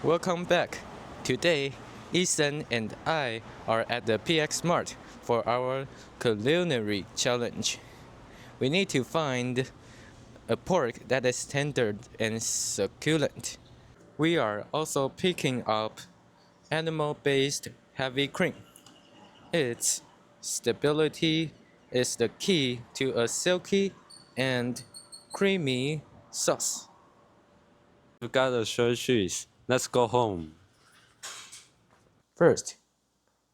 Welcome back. Today, Eason and I are at the PX Mart for our culinary challenge. We need to find a pork that is tender and succulent. We are also picking up animal-based heavy cream. Its stability is the key to a silky and creamy sauce. We've got the short shoes. Let's go home. First,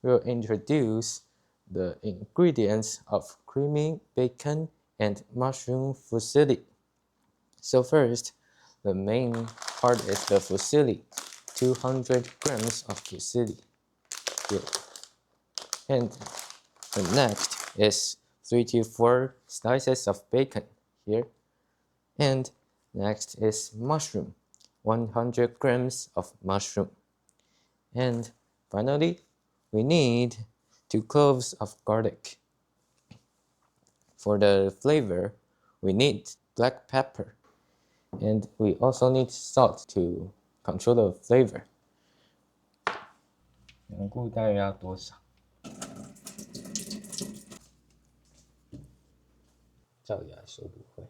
we'll introduce the ingredients of creamy bacon and mushroom fusilli. So first, the main part is the fusilli, 200 grams of fusilli here. And the next is 3 to 4 slices of bacon here. And next is mushroom, 100 grams of mushroom. And finally, we need 2 cloves of garlic. For the flavor, we need black pepper. And we also need salt to control the flavor. 香菇大约要多少？照理来说不会。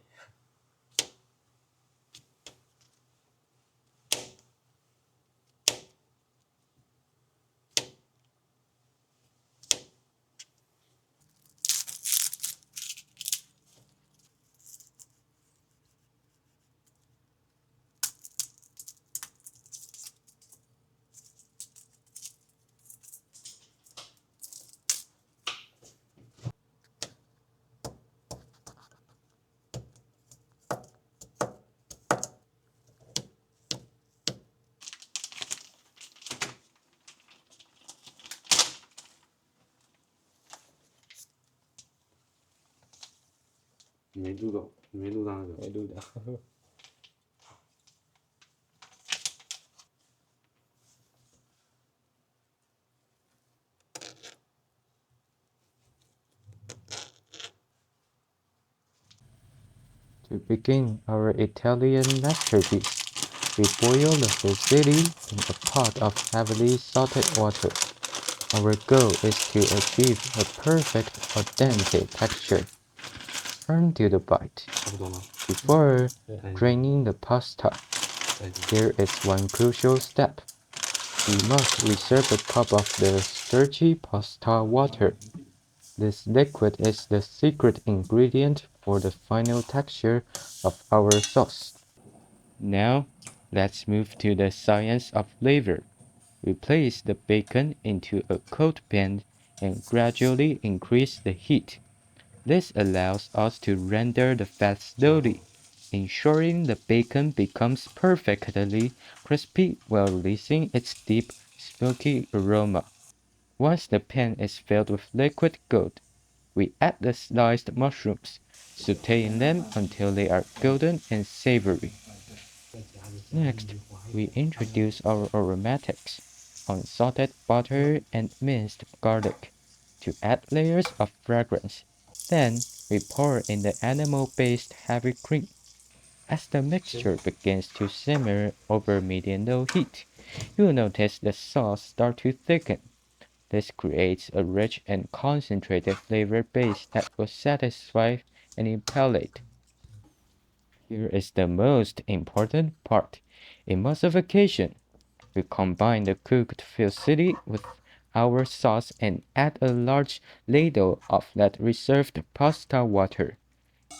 你没录到，你没录到那个。没录到。To begin our Italian masterpiece, we boil the fusilli in a pot of heavily salted water. Our goal is to achieve a perfect al dente texture, firm to the bite. Before draining the pasta, here is one crucial step. We must reserve a cup of the starchy pasta water. This liquid is the secret ingredient for the final texture of our sauce. Now, let's move to the science of flavor. We place the bacon into a cold pan and gradually increase the heat. This allows us to render the fat slowly, ensuring the bacon becomes perfectly crispy while releasing its deep, smoky aroma. Once the pan is filled with liquid gold, we add the sliced mushrooms, sautéing them until they are golden and savory. Next, we introduce our aromatics, unsalted butter and minced garlic, to add layers of fragrance. Then, we pour in the animal-based heavy cream. As the mixture begins to simmer over medium-low heat, you'll notice the sauce start to thicken. This creates a rich and concentrated flavor base that will satisfy any palate. Here is the most important part, emulsification. We combine the cooked fusilli with our sauce and add a large ladle of that reserved pasta water.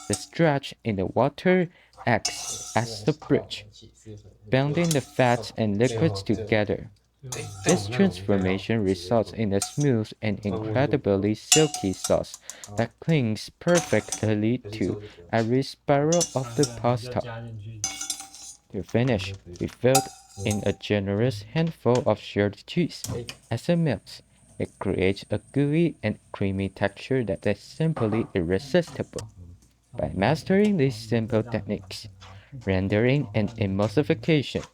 The stretch in the water acts as the bridge, binding the fats and liquids together. This transformation results in a smooth and incredibly silky sauce that clings perfectly to every spiral of the pasta. To finish, we filled in a generous handful of shredded cheese. As it melts, it creates a gooey and creamy texture that is simply irresistible. By mastering these simple techniques, rendering and emulsification,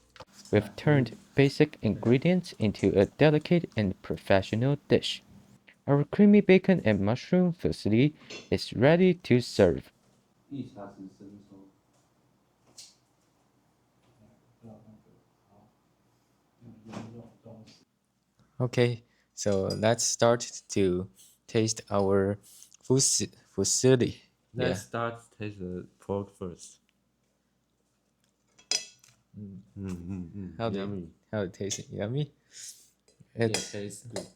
we've turned basic ingredients into a delicate and professional dish. Our creamy bacon and mushroom fusilli is ready to serve. Okay, so let's start to taste our fusilli. Let's start taste the pork first. Yummy. How it tastes? Yummy. It tastes good.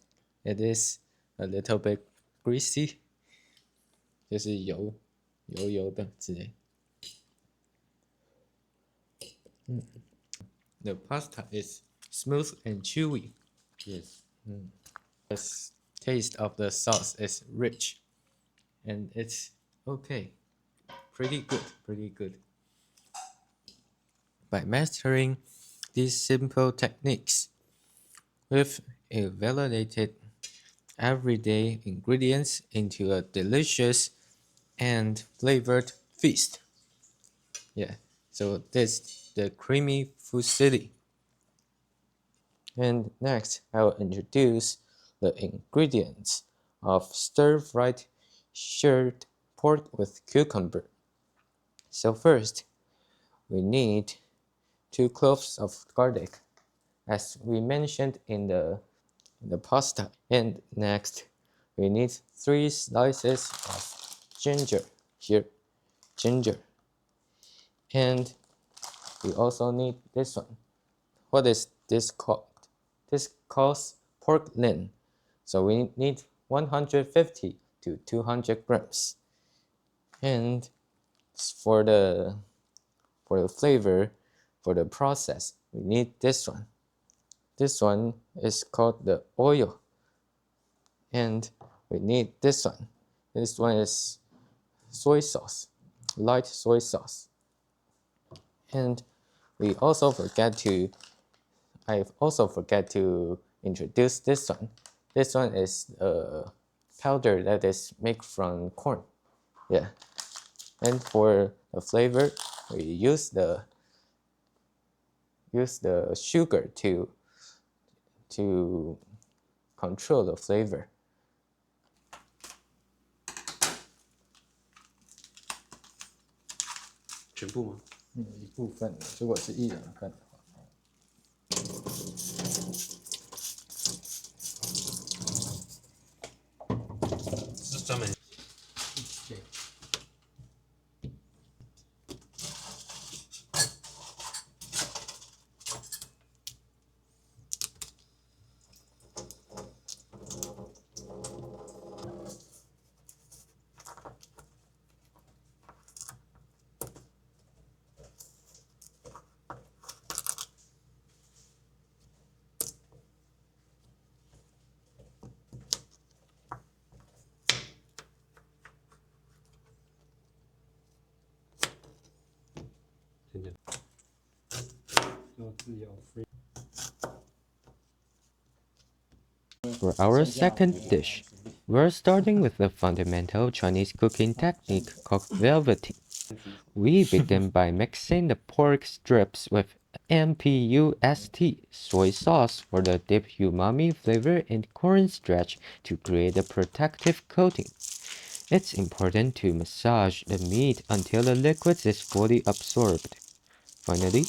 It is a little bit greasy. 就是油的之类。The pasta is smooth and chewy. Yes. The taste of the sauce is rich, and it's okay. Pretty good. By mastering these simple techniques, we've evaluated everyday ingredients into a delicious and flavored feast. Yeah, so this is the creamy fusilli. And next, I will introduce the ingredients of stir-fried shirred pork with cucumber. So first, we need 2 cloves of garlic, as we mentioned in the pasta. And next, we need 3 slices of ginger. And we also need this one. What is this called? This calls pork loin. So we need 150 to 200 grams. And for the flavor, for the process, we need this one. This one is called the oil. And we need this one. This one is soy sauce, light soy sauce. And I also forget to introduce this one. This one is a powder that is made from corn. Yeah. And for the flavor, we use the sugar to control the flavor. 全部吗？一部分，如果是1人份的话。是专门。对。For our second dish, we're starting with a fundamental Chinese cooking technique called velveting. We begin by mixing the pork strips with MPUST soy sauce for the deep umami flavor and cornstarch to create a protective coating. It's important to massage the meat until the liquid is fully absorbed. Finally,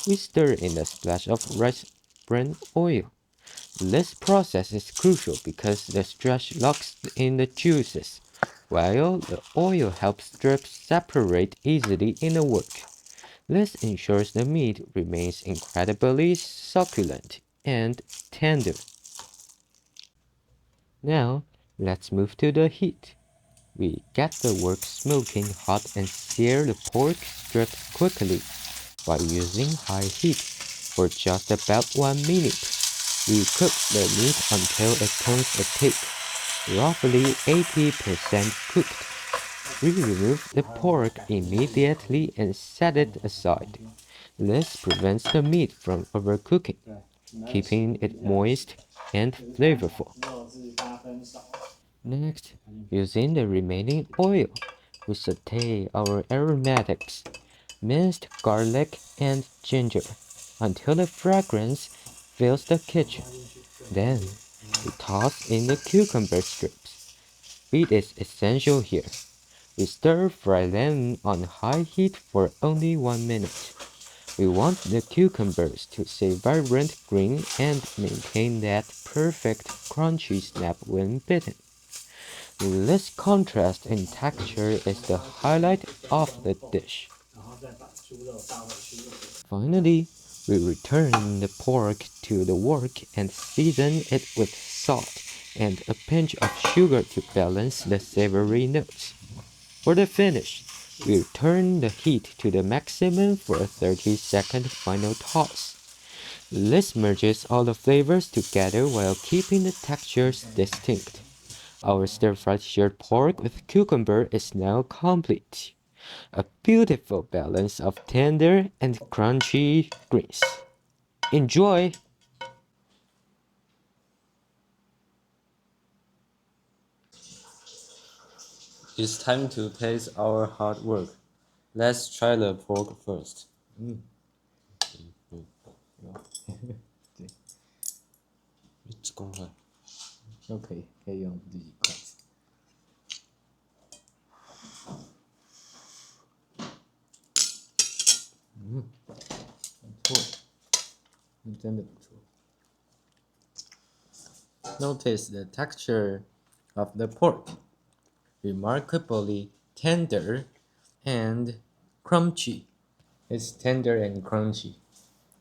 we stir in a splash of rice bran oil. This process is crucial because the starch locks in the juices, while the oil helps strips separate easily in the wok. This ensures the meat remains incredibly succulent and tender. Now, let's move to the heat. We get the wok smoking hot and sear the pork strips quickly by using high heat for just about 1 minute. We cook the meat until it turns a thick, roughly 80% cooked. We remove the pork immediately and set it aside. This prevents the meat from overcooking, keeping it moist and flavorful. Next, using the remaining oil, we saute our aromatics, minced garlic and ginger, until the fragrance fills the kitchen. Then, we toss in the cucumber strips. Speed is essential here. We stir-fry them on high heat for only 1 minute. We want the cucumbers to stay vibrant green and maintain that perfect crunchy snap when bitten. This contrast in texture is the highlight of the dish. Finally, we return the pork to the wok and season it with salt and a pinch of sugar to balance the savory notes. For the finish, we turn the heat to the maximum for a 30-second final toss. This merges all the flavors together while keeping the textures distinct. Our stir-fried shredded pork with cucumber is now complete. A beautiful balance of tender and crunchy greens. Enjoy! It's time to taste our hard work. Let's try the pork first. 对，这公分。都可以用自己筷子。不错，真的不错。Notice the texture of the pork, remarkably tender and crunchy. It's tender and crunchy.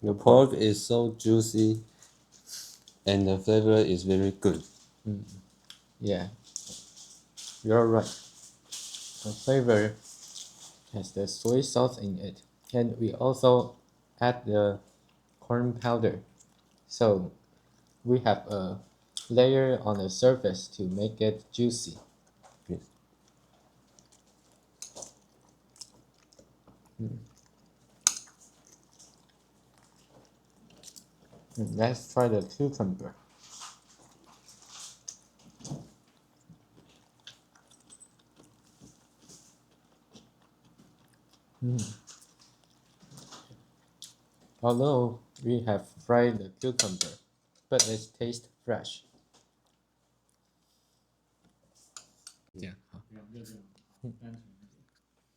The pork is so juicy, and the flavor is very good. Yeah, you're right. The flavor has the soy sauce in it, and we also add the corn powder. So we have a layer on the surface to make it juicy. Yes. Let's try the cucumber. Although we have fried the cucumber, but it tastes fresh. Yeah.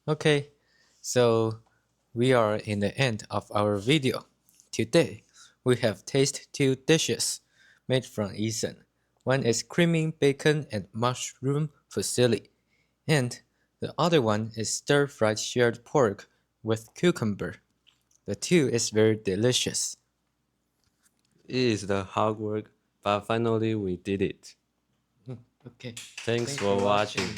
Okay, so we are in the end of our video. Today, we have tasted two dishes made from Eason. One is creamy bacon and mushroom fusilli, and the other one is stir-fried shredded pork with cucumber. The two is very delicious. It is the hard work, but finally we did it. Okay. Thanks for watching.